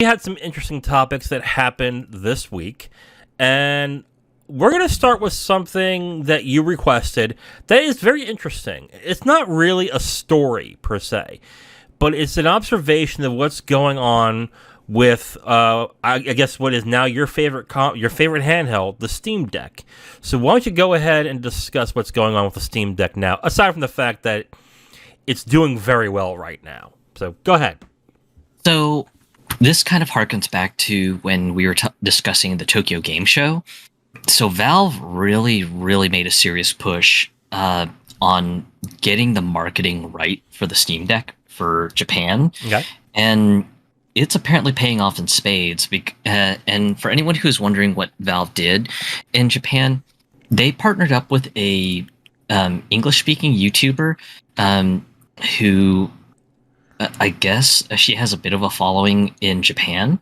We had some interesting topics that happened this week, and we're going to start with something that you requested that is very interesting. It's not really a story per se, but it's an observation of what's going on with, I guess, what is now your your favorite handheld, the Steam Deck. So why don't you go ahead and discuss what's going on with the Steam Deck now, aside from the fact that it's doing very well right now. So go ahead. So this kind of harkens back to when we were discussing the Tokyo Game Show. So Valve really made a serious push on getting the marketing right for the Steam Deck for Japan. Okay. And it's apparently paying off in spades. And for anyone who's wondering what Valve did in Japan, they partnered up with a English-speaking YouTuber who I guess she has a bit of a following in Japan.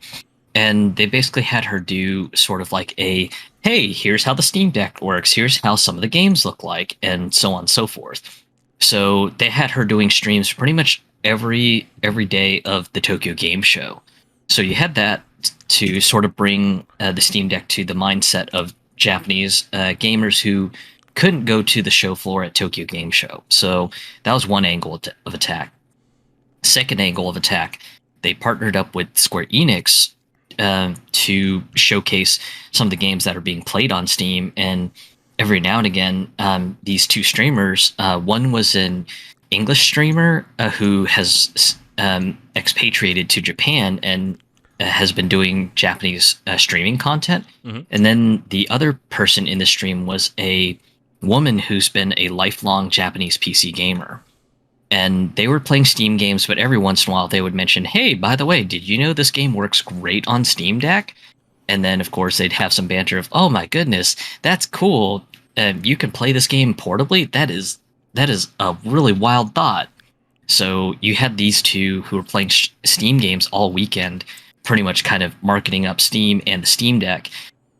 And they basically had her do sort of like a, hey, here's how the Steam Deck works. Here's how some of the games look like, and so on and so forth. So they had her doing streams pretty much every day of the Tokyo Game Show. So you had that to sort of bring the Steam Deck to the mindset of Japanese gamers who couldn't go to the show floor at Tokyo Game Show. So that was one angle of attack. Second angle of attack, they partnered up with Square Enix to showcase some of the games that are being played on Steam. And every now and again, these two streamers, one was an English streamer who has expatriated to Japan and has been doing Japanese streaming content. Mm-hmm. And then the other person in the stream was a woman who's been a lifelong Japanese PC gamer. And they were playing Steam games, but every once in a while they would mention, hey, by the way, did you know this game works great on Steam Deck? And then, of course, they'd have some banter of, oh my goodness, that's cool. You can play this game portably? That is a really wild thought. So you had these two who were playing Steam games all weekend, pretty much kind of marketing up Steam and the Steam Deck.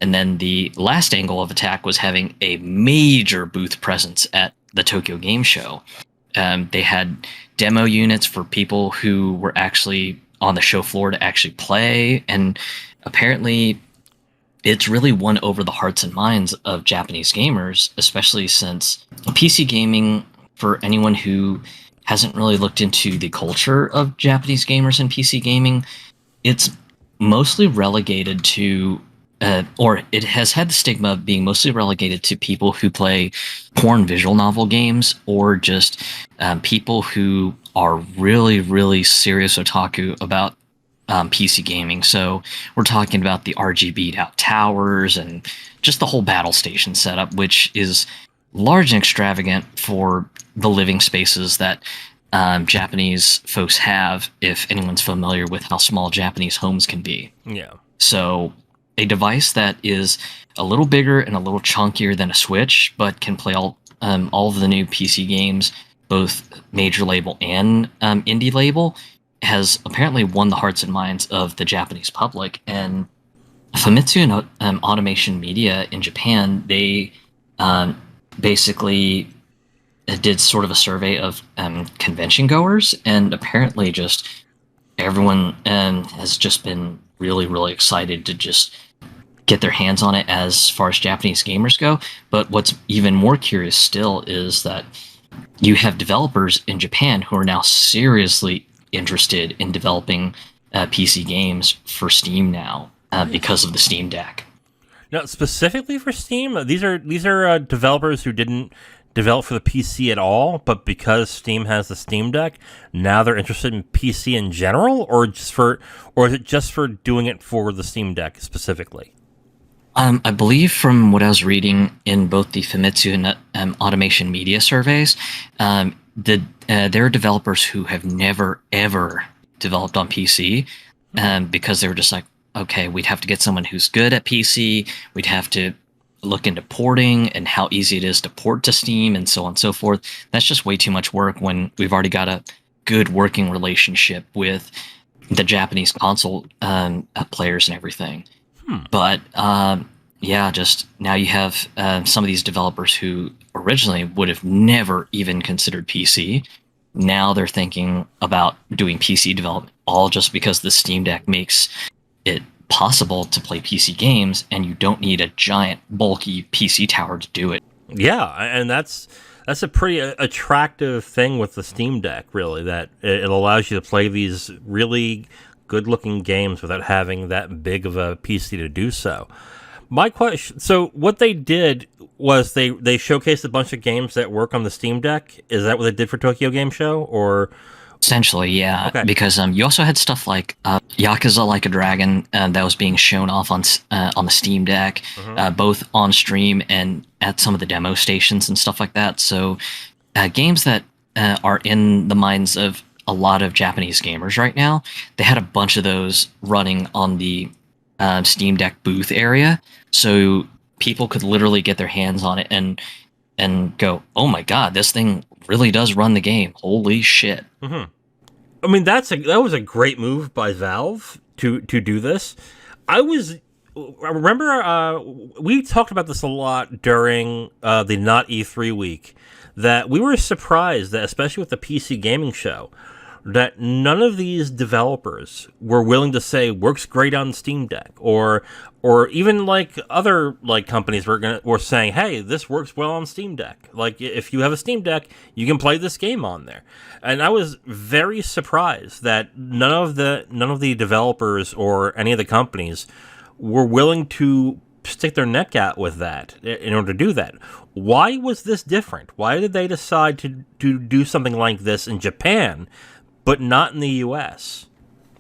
And then the last angle of attack was having a major booth presence at the Tokyo Game Show. They had demo units for people who were actually on the show floor to actually play. And apparently it's really won over the hearts and minds of Japanese gamers, especially since PC gaming, for anyone who hasn't really looked into the culture of Japanese gamers in PC gaming, it's mostly relegated to or it has had the stigma of being mostly relegated to people who play porn visual novel games, or just people who are really serious otaku about PC gaming. So we're talking about the RGB'd out towers and just the whole battle station setup, which is large and extravagant for the living spaces that Japanese folks have, if anyone's familiar with how small Japanese homes can be. Yeah. So a device that is a little bigger and a little chunkier than a Switch, but can play all of the new PC games, both major label and indie label, has apparently won the hearts and minds of the Japanese public. And Famitsu and Automation Media in Japan, they basically did sort of a survey of convention goers, and apparently just everyone has just been really excited to just get their hands on it as far as Japanese gamers go. But what's even more curious still is that you have developers in Japan who are now seriously interested in developing PC games for Steam now because of the Steam Deck. Now, specifically for Steam, these are developers who didn't develop for the PC at all, but because Steam has the Steam Deck, now they're interested in PC in general, or is it just for doing it for the Steam Deck specifically? I believe from what I was reading in both the Famitsu and Automation Media surveys, there are developers who have never ever developed on PC, because they were just like, okay, we'd have to get someone who's good at PC, we'd have to look into porting and how easy it is to port to Steam and so on and so forth. That's just way too much work when we've already got a good working relationship with the Japanese console players and everything. But yeah, just now you have some of these developers who originally would have never even considered PC. Now they're thinking about doing PC development all just because the Steam Deck makes it possible to play PC games, and you don't need a giant, bulky PC tower to do it. Yeah, and that's a pretty attractive thing with the Steam Deck, really, that it allows you to play these really good-looking games without having that big of a PC to do so. My question, so what they did was they showcased a bunch of games that work on the Steam Deck. Is that what they did for Tokyo Game Show, or? Essentially, yeah, Okay. because you also had stuff like Yakuza Like a Dragon that was being shown off on the Steam Deck, both on stream and at some of the demo stations and stuff like that. So, games that are in the minds of a lot of Japanese gamers right now, they had a bunch of those running on the Steam Deck booth area, so people could literally get their hands on it and go, "Oh my god, this thing really does run the game! Holy shit!" I mean, that was a great move by Valve to do this. I remember we talked about this a lot during the Not E3 week, that we were surprised that, especially with the PC gaming show, that none of these developers were willing to say works great on Steam Deck, or even like other like companies were saying, hey, this works well on Steam Deck. Like, if you have a Steam Deck, you can play this game on there. And I was very surprised that none of the developers or any of the companies were willing to stick their neck out with that in order to do that. Why was this different? Why did they decide to do something like this in Japan, but not in the US?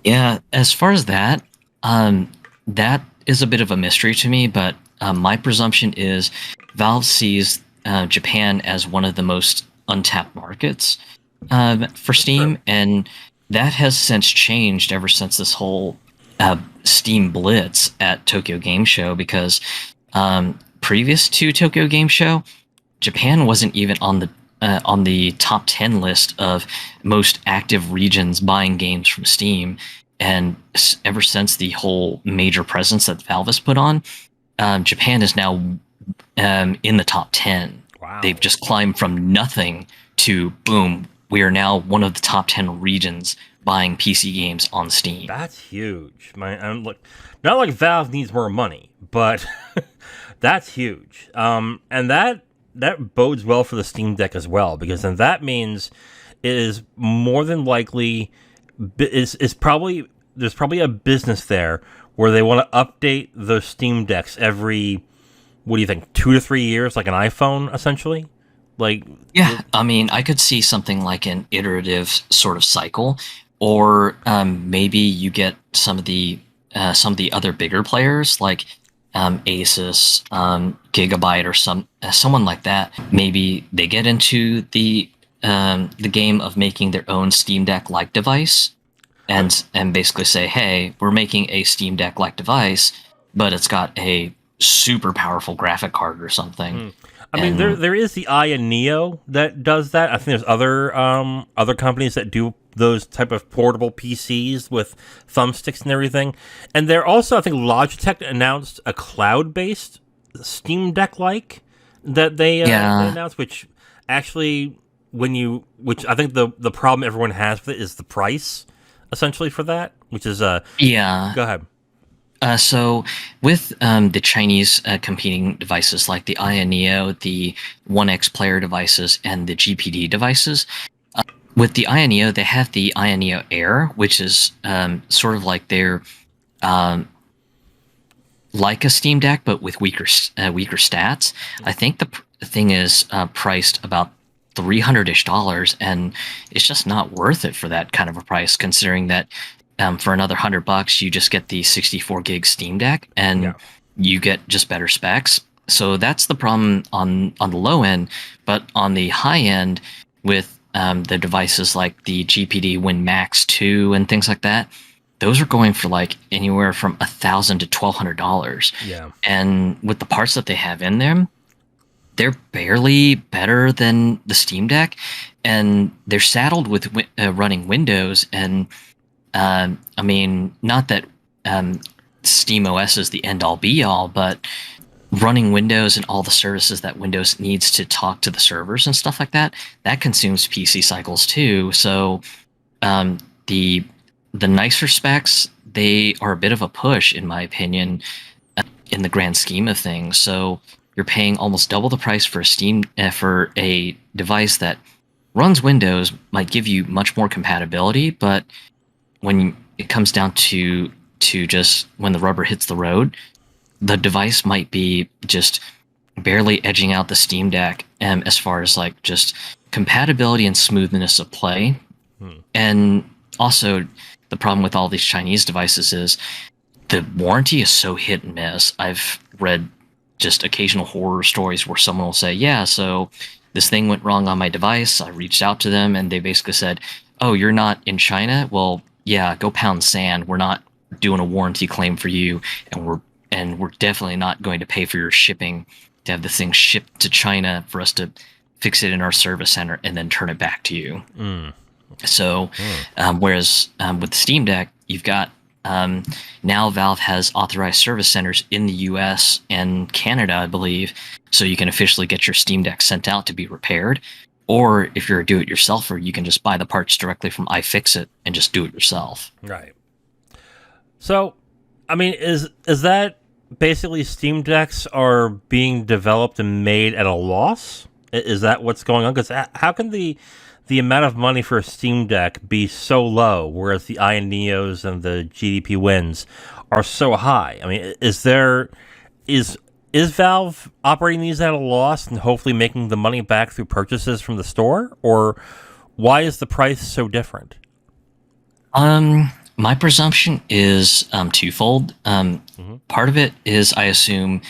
Yeah, as far as that, that is a bit of a mystery to me, but my presumption is Valve sees Japan as one of the most untapped markets for Steam, and that has since changed ever since this whole Steam Blitz at Tokyo Game Show, because previous to Tokyo Game Show, Japan wasn't even on the top 10 list of most active regions buying games from Steam. And ever since the whole major presence that Valve has put on, Japan is now in the top 10. Wow. They've just climbed from nothing to boom. We are now one of the top 10 regions buying PC games on Steam. That's huge. Not like Valve needs more money, but that's huge. And that bodes well for the Steam Deck as well, because then that means it is more than likely there's probably a business there where they want to update the Steam Decks every, what do you think, 2 to 3 years, like an iPhone, essentially? Like, yeah, I mean, I could see something like an iterative sort of cycle, or maybe you get some of the other bigger players like Asus, Gigabyte, or someone like that. Maybe they get into the game of making their own Steam Deck-like device, and basically say, hey, we're making a Steam Deck-like device, but it's got a super powerful graphic card or something. I mean, there is the Aya Neo that does that. I think there's other companies that do those type of portable PCs with thumbsticks and everything. And they're also, I think Logitech announced a cloud-based Steam Deck-like that they announced, which actually, which I think the problem everyone has with it is the price, essentially, for that, which is yeah. Go ahead. So with the Chinese competing devices like the Aya Neo, the One X player devices, and the GPD devices, with the Aya Neo, they have the Aya Neo Air, which is sort of like their like a Steam Deck, but with weaker stats. I think the thing is priced about $300-ish, and it's just not worth it for that kind of a price, considering that for another $100 you just get the 64 gig Steam Deck, and you get just better specs. So that's the problem on the low end, but on the high end with the devices like the GPD Win Max 2 and things like that, those are going for like anywhere from $1,000 to $1,200. Yeah. And with the parts that they have in them, they're barely better than the Steam Deck, and they're saddled with running Windows. And I mean, not that Steam OS is the end-all be-all, but running Windows and all the services that Windows needs to talk to the servers and stuff like that, that consumes PC cycles too. So the the nicer specs, they are a bit of a push, in my opinion, in the grand scheme of things. So you're paying almost double the price for a Steam for a device that runs Windows, might give you much more compatibility, but when it comes down to just when the rubber hits the road, the device might be just barely edging out the Steam Deck as far as like just compatibility and smoothness of play. And also, the problem with all these Chinese devices is the warranty is so hit and miss. I've read just occasional horror stories where someone will say, "Yeah, so this thing went wrong on my device. I reached out to them, and they basically said, 'Oh, you're not in China? Well, yeah, go pound sand. We're not doing a warranty claim for you, and we're definitely not going to pay for your shipping to have the thing shipped to China for us to fix it in our service center and then turn it back to you.'" So, whereas with the Steam Deck, you've got now Valve has authorized service centers in the U.S. and Canada, I believe, so you can officially get your Steam Deck sent out to be repaired. Or if you're a do-it-yourselfer, you can just buy the parts directly from iFixit and just do it yourself. Right. So, I mean, is that basically Steam Decks are being developed and made at a loss? Is that what's going on? Because how can the amount of money for a Steam Deck be so low, whereas the Ion Neos and the GDP wins are so high? I mean, is Valve operating these at a loss and hopefully making the money back through purchases from the store, or why is the price so different? My presumption is twofold. Part of it is, I assume,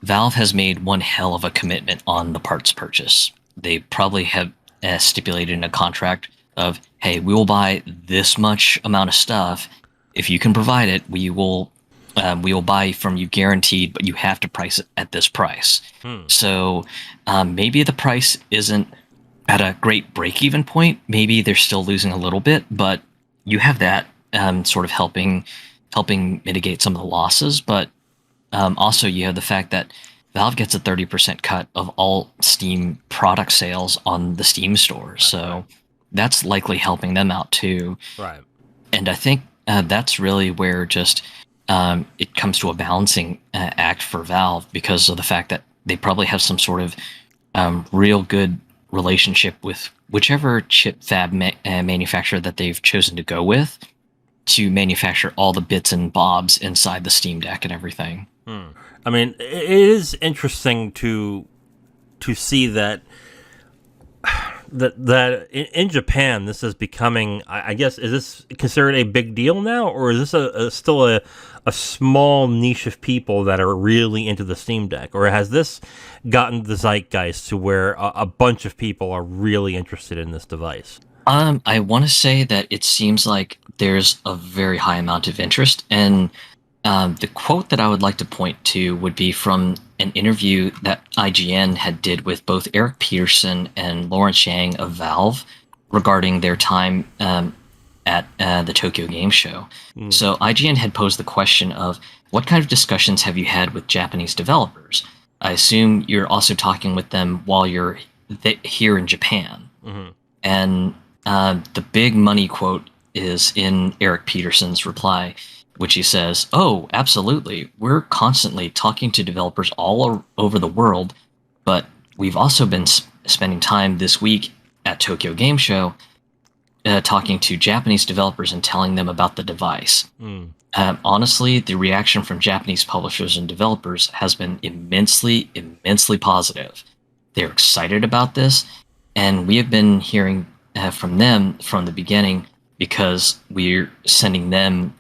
Valve has made one hell of a commitment on the parts purchase. They probably have stipulated in a contract of, "Hey, we will buy this much amount of stuff. If you can provide it, we will buy from you guaranteed, but you have to price it at this price." So maybe the price isn't at a great break-even point. Maybe they're still losing a little bit, but you have that sort of helping mitigate some of the losses. But also you have the fact that Valve gets a 30% cut of all Steam product sales on the Steam store. So that's likely helping them out too. Right. And I think that's really where just it comes to a balancing act for Valve, because of the fact that they probably have some sort of real good relationship with whichever chip fab manufacturer that they've chosen to go with to manufacture all the bits and bobs inside the Steam Deck and everything. I mean, it is interesting to see that in Japan this is becoming, I guess, is this considered a big deal now, or is this still a small niche of people that are really into the Steam Deck, or has this gotten the zeitgeist to where a bunch of people are really interested in this device? I want to say that it seems like there's a very high amount of interest, and the quote that I would like to point to would be from an interview that IGN had did with both Eric Peterson and Lawrence Yang of Valve regarding their time at the Tokyo Game Show. So IGN had posed the question of, what kind of discussions have you had with Japanese developers? I assume you're also talking with them while you're here in Japan. And the big money quote is in Eric Peterson's reply, which he says, "Oh, absolutely. We're constantly talking to developers all over the world, but we've also been spending time this week at Tokyo Game Show talking to Japanese developers and telling them about the device." Honestly, the reaction from Japanese publishers and developers has been immensely, immensely positive. They're excited about this, and we have been hearing from them from the beginning, because we're sending them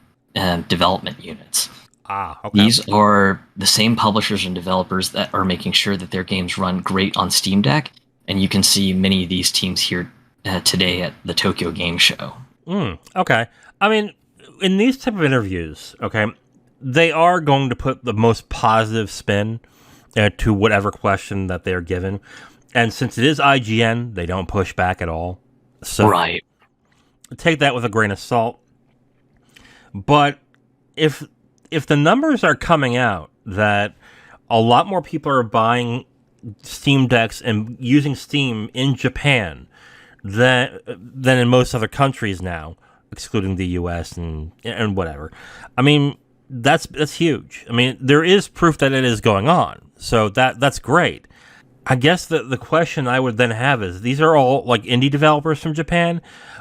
development units. Okay. These are the same publishers and developers that are making sure that their games run great on Steam Deck, and you can see many of these teams here today at the Tokyo Game Show. Okay. I mean, in these type of interviews, okay, they are going to put the most positive spin to whatever question that they're given, and since it is IGN, they don't push back at all. So Right. take that with a grain of salt. But if the numbers are coming out that a lot more people are buying Steam Decks and using Steam in Japan than in most other countries now, excluding the U.S. and whatever. I mean, that's huge. I mean, there is proof that it is going on, so that's great. I guess the question I would then have is, these are all like indie developers from Japan.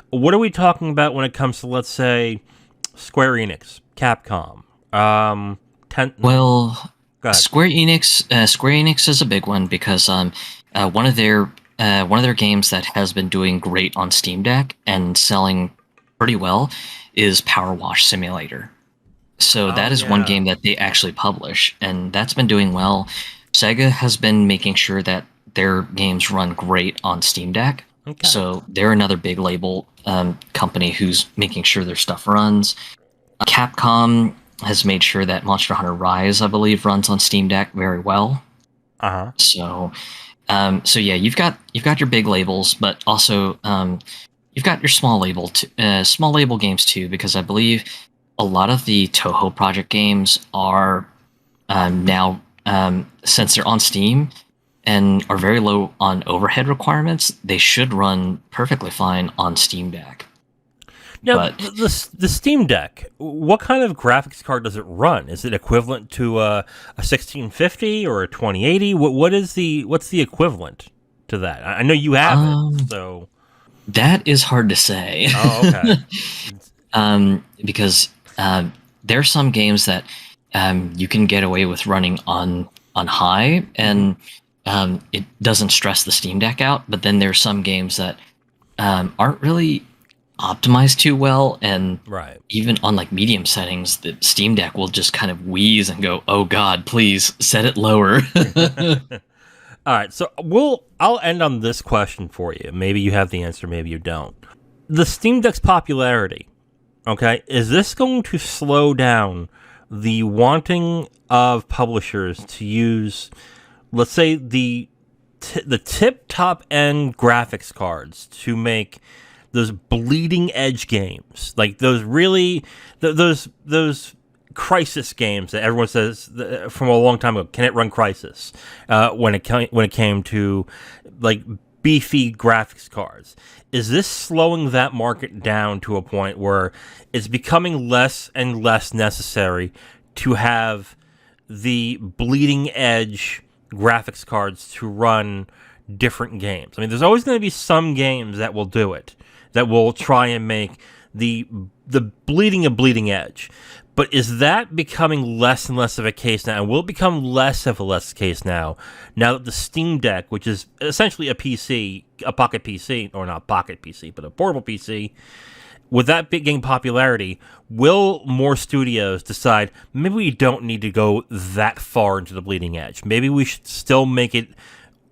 What are we talking about when it comes to, let's say, Square Enix, Capcom? Well, Go ahead. Square Enix is a big one because one of their games that has been doing great on Steam Deck and selling pretty well is Power Wash Simulator. So that is one game that they actually publish, and that's been doing well. Sega has been making sure that their games run great on Steam Deck. Okay. So they're another big label company who's making sure their stuff runs. Capcom has made sure that Monster Hunter Rise, I believe, runs on Steam Deck very well. So yeah, you've got your big labels, but also you've got your small label games too, because I believe a lot of the Toho Project games are now, since they're on Steam and are very low on overhead requirements, they should run perfectly fine on Steam Deck. Now, But the Steam Deck, what kind of graphics card does it run? Is it equivalent to a 1650 or a 2080? What's the equivalent to that? I know you have it, so that is hard to say. oh, okay. Because there are some games that you can get away with running on high, and it doesn't stress the Steam Deck out. But then there are some games that aren't really optimized too well, and Right. even on like medium settings, the Steam Deck will just kind of wheeze and go, "Oh God, please set it lower." All right, so I'll end on this question for you. Maybe you have the answer, maybe you don't. The Steam Deck's popularity, okay, is this going to slow down the wanting of publishers to use, let's say, the tip-top end graphics cards to make those bleeding edge games, like those really those Crisis games that everyone says from a long time ago, can it run Crisis? When it came to like beefy graphics cards, is this slowing that market down to a point where it's becoming less and less necessary to have the bleeding edge graphics cards to run different games? I mean, there's always going to be some games that will do it, that will try and make the bleeding a bleeding edge. But is that becoming less and less of a case now? And will it become less of a case now that the Steam Deck, which is essentially a PC, a pocket PC, or not pocket PC, but a portable PC, with that big game popularity, will more studios decide maybe we don't need to go that far into the bleeding edge? Maybe we should still make it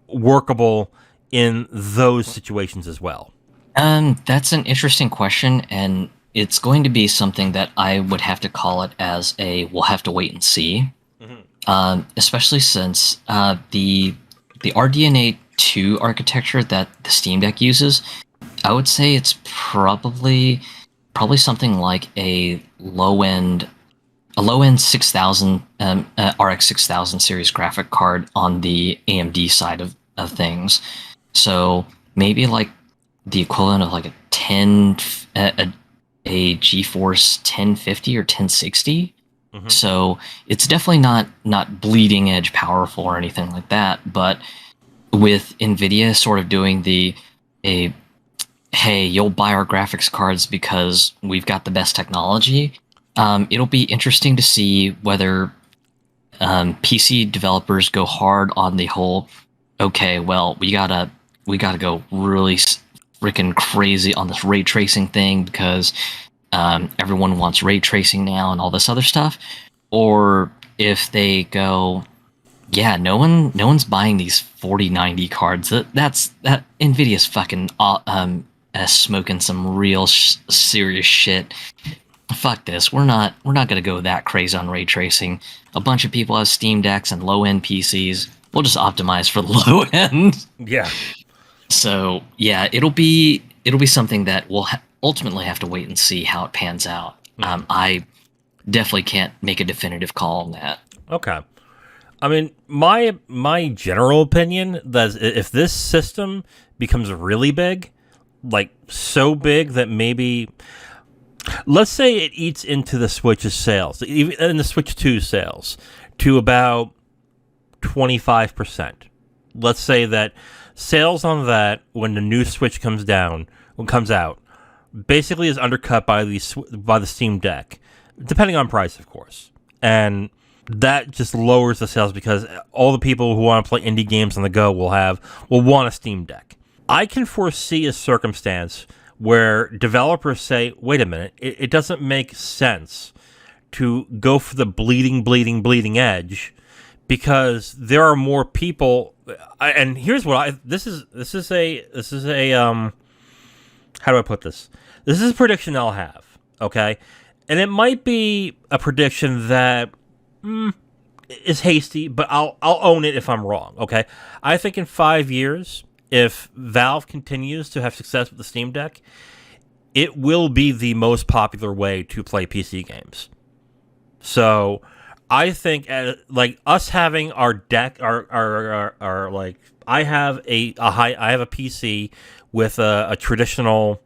workable in those situations as well? That's an interesting question, and it's going to be something that I would have to call it as we'll have to wait and see. Especially since the RDNA 2 architecture that the Steam Deck uses, I would say it's probably something like a low end 6000 RX 6000 series graphic card on the AMD side of things. So maybe like the equivalent of like a GeForce 1050 or 1060. So it's definitely not bleeding edge powerful or anything like that. But with NVIDIA sort of doing hey, you'll buy our graphics cards because we've got the best technology, it'll be interesting to see whether PC developers go hard on the whole, okay, well, we gotta go really freaking crazy on this ray tracing thing because everyone wants ray tracing now and all this other stuff, or if they go, yeah, no one's buying these 4090 cards. That NVIDIA's fucking smoking some real serious shit. Fuck this. We're not gonna go that crazy on ray tracing. A bunch of people have Steam Decks and low end PCs. We'll just optimize for the low end. Yeah. So yeah, it'll be something that we'll ultimately have to wait and see how it pans out. I definitely can't make a definitive call on that. Okay. I mean, my general opinion that if this system becomes really big, like so big that maybe Let's say it eats into the Switch's sales, even in the Switch 2 sales, to about 25%. Let's say that sales on that, when the new Switch comes out, basically is undercut by the Steam Deck, depending on price, of course. And that just lowers the sales because all the people who want to play indie games on the go will want a Steam Deck. I can foresee a circumstance where developers say, wait a minute, it doesn't make sense to go for the bleeding edge because there are more people. And here's what this is a how do I put this? This is a prediction I'll have, okay? And it might be a prediction that is hasty, but I'll own it if I'm wrong, okay? I think in 5 years, if Valve continues to have success with the Steam Deck, it will be the most popular way to play PC games. So I think like us having our deck, our like I have a PC with a traditional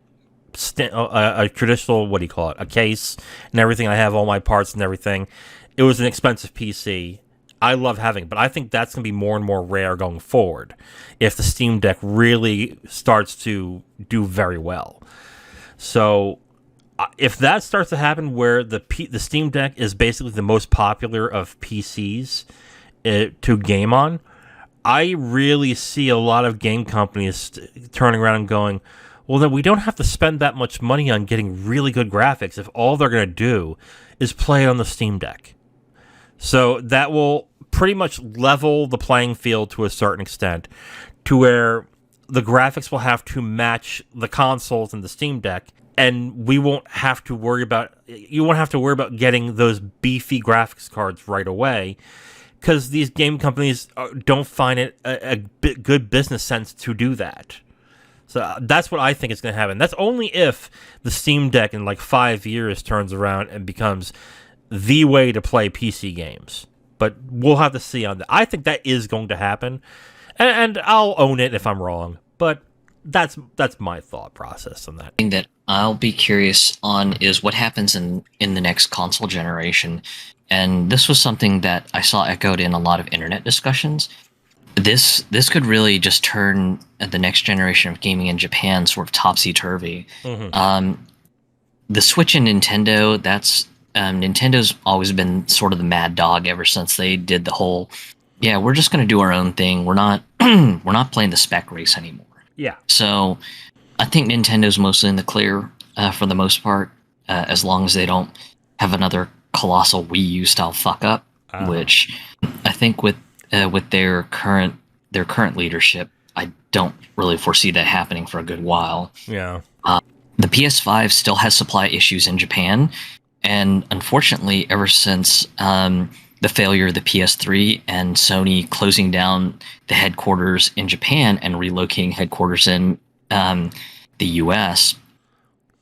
what do you call it, a case and everything. I have all my parts and everything. It was an expensive PC. I love having it, but I think that's going to be more and more rare going forward if the Steam Deck really starts to do very well. So if that starts to happen where the Steam Deck is basically the most popular of PCs to game on, I really see a lot of game companies turning around and going, well, then we don't have to spend that much money on getting really good graphics if all they're going to do is play on the Steam Deck. So that will pretty much level the playing field to a certain extent to where the graphics will have to match the consoles and the Steam Deck, and you won't have to worry about getting those beefy graphics cards right away because these game companies don't find it a good business sense to do that. So that's what I think is going to happen. That's only if the Steam Deck in like 5 years turns around and becomes the way to play PC games. But we'll have to see on that. I think that is going to happen, and I'll own it if I'm wrong. But that's my thought process on that. Thing that I'll be curious on is what happens in the next console generation. And this was something that I saw echoed in a lot of internet discussions. This could really just turn the next generation of gaming in Japan sort of topsy-turvy. Mm-hmm. The Switch and Nintendo, Nintendo's always been sort of the mad dog ever since they did the whole, we're just going to do our own thing. We're not playing the spec race anymore. Yeah. So I think Nintendo's mostly in the clear for the most part, as long as they don't have another colossal Wii U style fuck up, which I think with their current leadership, I don't really foresee that happening for a good while. Yeah. The PS5 still has supply issues in Japan, and unfortunately, ever since the failure of the PS3 and Sony closing down the headquarters in Japan and relocating headquarters in the US,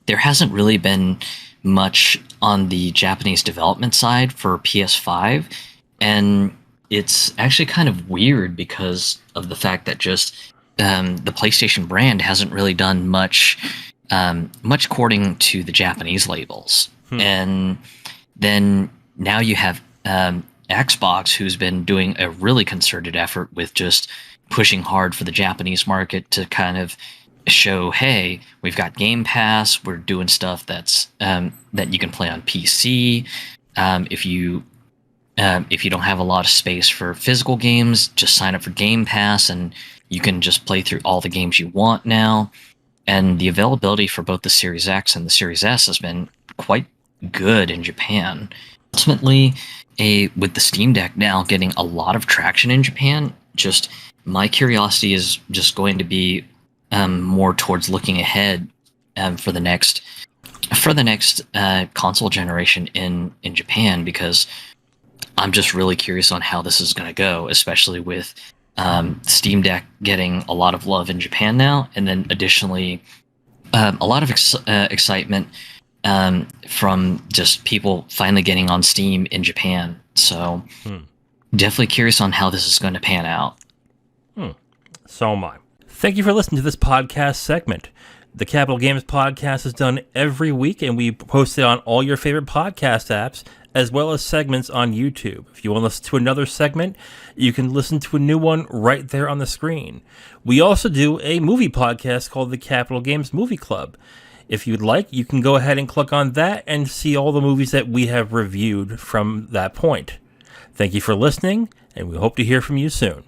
there hasn't really been much on the Japanese development side for PS5, and it's actually kind of weird because of the fact that just the PlayStation brand hasn't really done much courting to the Japanese labels. And then now you have Xbox, who's been doing a really concerted effort with just pushing hard for the Japanese market to kind of show, hey, we've got Game Pass, we're doing stuff that's that you can play on PC. If you don't have a lot of space for physical games, just sign up for Game Pass and you can just play through all the games you want now. And the availability for both the Series X and the Series S has been quite good in Japan. Ultimately, with the Steam Deck now getting a lot of traction in Japan, just my curiosity is just going to be more towards looking ahead for the next console generation in Japan, because I'm just really curious on how this is going to go, especially with Steam Deck getting a lot of love in Japan now, and then additionally a lot of excitement from just people finally getting on Steam in Japan. So definitely curious on how this is going to pan out. So am I. Thank you for listening to this podcast segment. The Capital Games podcast is done every week, and we post it on all your favorite podcast apps, as well as segments on YouTube. If you want to listen to another segment, you can listen to a new one right there on the screen. We also do a movie podcast called the Capital Games Movie Club. If you'd like, you can go ahead and click on that and see all the movies that we have reviewed from that point. Thank you for listening, and we hope to hear from you soon.